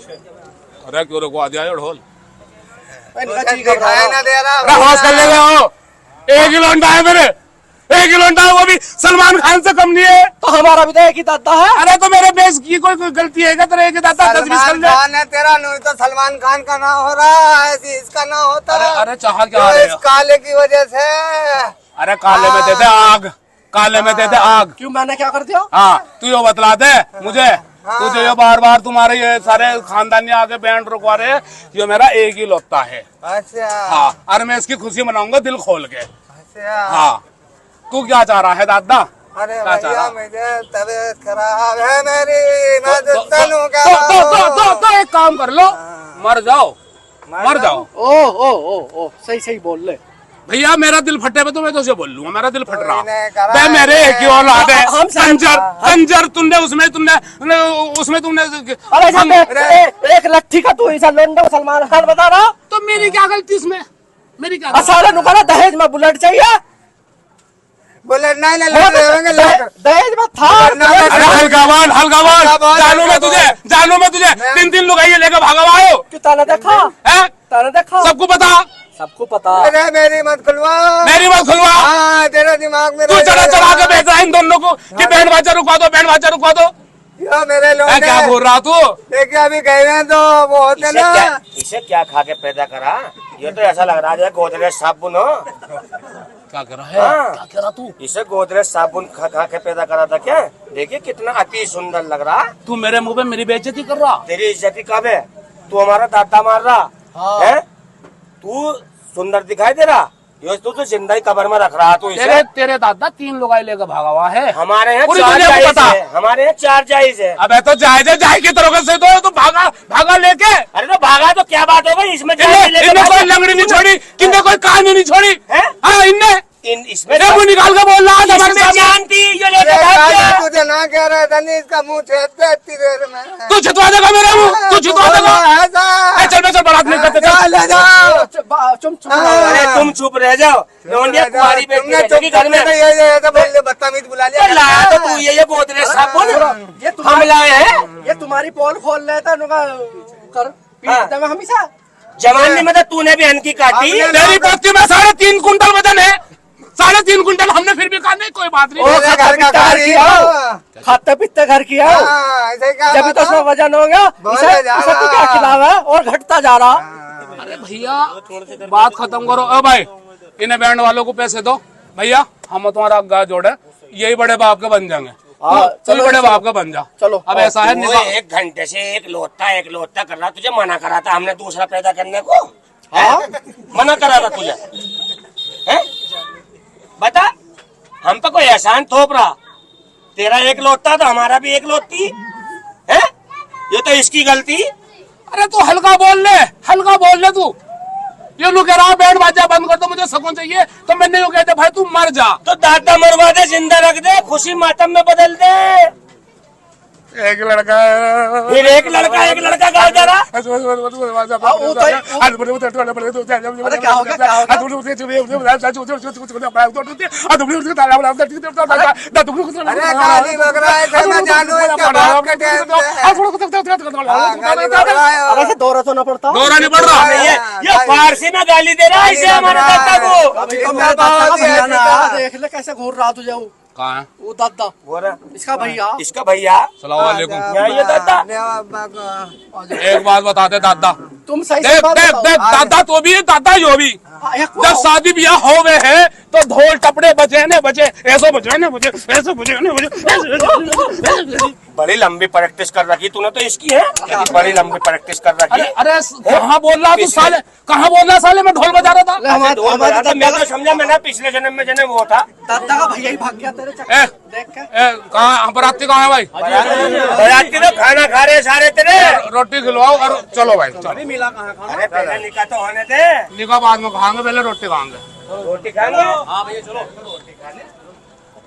अरे क्यों रुकवा दिया ये ढोल? होश कर ले हो। एक ही लौंडा है मेरे, एक ही लौंडा है, वो भी सलमान खान से कम नहीं है। तो हमारा भी तो एक ही दादा है। अरे तो मेरे बेस की कोई गलती है क्या? तेरे एक ही दादा 10-20 कर ले। खान है तेरा, नहीं तो सलमान खान का ना हो रहा है, इसका ना होता। अरे चाह क्या तो इस काले की वजह से। अरे काले में देते आग, काले में देते आग। क्यों, मैंने क्या कर दिया? हाँ तू यो बतला दे मुझे। तुझे ये बार बार तुम्हारे ये सारे खानदानी आके बैंड रुकवा रहे, ये मेरा एक ही लौता है। अच्छा हाँ, और मैं इसकी खुशी मनाऊंगा दिल खोल के। अच्छा हाँ, तू क्या चाह रहा है दादा? अरे भैया मुझे तबीयत खराब है मेरी, मैं तो एक काम कर लो, मर जाओ, मर जाओ। ओ सही सही बोल ले भैया। मेरा दिल फटे पे तो मैं तुझे बोल लूंगा, मेरा दिल फट रहा है। मेरे एक ही औलाद है। खंजर तुमने उसमें तुमने अरे एक लट्ठी का तू ऐसा लौंडा सलमान खान बता रहा। तो मेरी क्या गलती इसमें? मेरी क्या? सारे नुकरा दहेज में बुलेट चाहिए। बुलेट नहीं दहेज में था। हल्कावान जानू मैं तुझे 3 लुगाइयां लेकर भागा आयो। क्यों, ताना देखा है? ताना देखा, सबको पता, सबको पता। अरे मेरी मत खुलवा, मेरी मत खुलवा। हाँ, तेरा दिमाग में तू चढ़ा के बेच रहा है इन दोनों को कि बैंड बाजा रुकवा दो, बैंड बाजा रुकवा दो। यो मेरे लोग क्या बोल रहा तू? देखिए अभी गए हैं तो वो होते ना। इसे क्या खा के पैदा करा? ये तो ऐसा लग रहा है गोदरेज साबुन हो। क्या कर रहा है? क्या कह रहा तू? इसे गोदरेज साबुन खा के पैदा करा था क्या? देखिए कितना अति सुंदर लग रहा। तू मेरे मुंह पे मेरी बेइज्जती कर रहा। तेरी इज्जती कब है? तू हमारा दादा मार रहा है। तू सुंदर दिखाई दे रहा, ये तो जिंदा ही कब्र में रख रहा। तू तेरे दादा 3 लुगाई लेकर भागा हुआ है। हमारे यहाँ 4 जायज है, हमारे यहाँ 4 जायज है। अबे तो जायज है, जाय की तरह से तो भागा लेके। अरे तो भागा तो क्या बात हो गई इसमें? इनने कोई लंगड़ी नहीं छोड़ी, किन्ने कोई कहानी नहीं छोड़ी है। हाँ इनने इसमें निकाल के बोल रहा है जानती तुझे ना कह रहा था नहीं, इसका मुँह छेदता है इतनी देर में। तू छितवा देगा मेरा मुँह, तू छितवा देगा। चल बारात नहीं करते, ले जाओ। अरे तुम चुप रह जाओ। तुम्हारी बेटी घर में बदतमीज बुला लिया। लाया तो तू ये गोदरेज साबुन हम लाए हैं। ये तुम्हारी पोल खोल लेता कर हमेशा। जवानी में तो तूने भी हनकी काटी। तेरी पोती में 3.5 कुंटल वजन है, 3.5 कुंटल। हमने फिर भी कहा नहीं कोई बात नहीं। खाते पीते घर की है, जब तो उसमें वजन हो गया। इसे तो क्या खिलावा है और घटता जा रहा। अरे भैया बात खत्म करो। भाई इन्हें बैंड वालों को पैसे दो भैया, हम तुम्हारा अग्गा जोड़े, यही बड़े बाप के बन जाएंगे। चलो बड़े बाप का बन जा। चलो अब ऐसा है, 1 घंटे से एक लोटा कर रहा। तुझे मना करा था हमने दूसरा पैदा करने को। मना करा था तुझे है? बता, हम पे कोई एहसान थोप रहा? तेरा एक लोटा तो हमारा भी एक लोटी है। ये तो इसकी गलती। अरे तू हल्का बोल ले तू। ये लोग कह रहा बैंड बाजा बंद कर दो, मुझे सुकून चाहिए। तो मैंने यूँ कहते भाई तू मर जा। तो दादा मरवा दे, जिंदा रख दे, खुशी मातम में बदल दे। एक लड़का फिर एक लड़का गाल दे रहा। दौरा तो ना पड़ता। दौरा नहीं पड़ रहा। ये फारसी में गाली दे रहा है इसे हमारे दादा को। देख ले कैसे घूर रहा तुझे। कहाँ है वो दादा? इसका भैया। सलाम वालेकुम। ये दादा। एक बात बता दे दादा, तुम सही देख दादा तो भी दादा यो भी। जब शादी ब्याह हो गए है तो ढोल टपड़े बजे ने बजे, ऐसे बजे ने बजे, ऐसे बजे ने बजे। बड़ी लंबी प्रैक्टिस कर रखी तूने तो इसकी है। बड़ी लंबी प्रैक्टिस कर रखी। अरे कहाँ बोल रहा तू साले, कहाँ बोल रहा साले? मैं ढोल बजा रहा था। मैं तो समझा मैंने पिछले जन्म में जन्म वो था। दादा का भैया ही भाग गया तेरे चक्कर। कहाँ बराती कहाँ है भाई? बराती तो खाना खा रहे सारे तेरे। रोटी खिलवाओ और चलो भाई। मिला कहाँ? अरे पहले निकाह तो होने दे। निकाह बाद में खाएंगे, पहले रोटी खाएंगे। रोटी खाएंगे। हाँ भैया चलो रोटी खाने।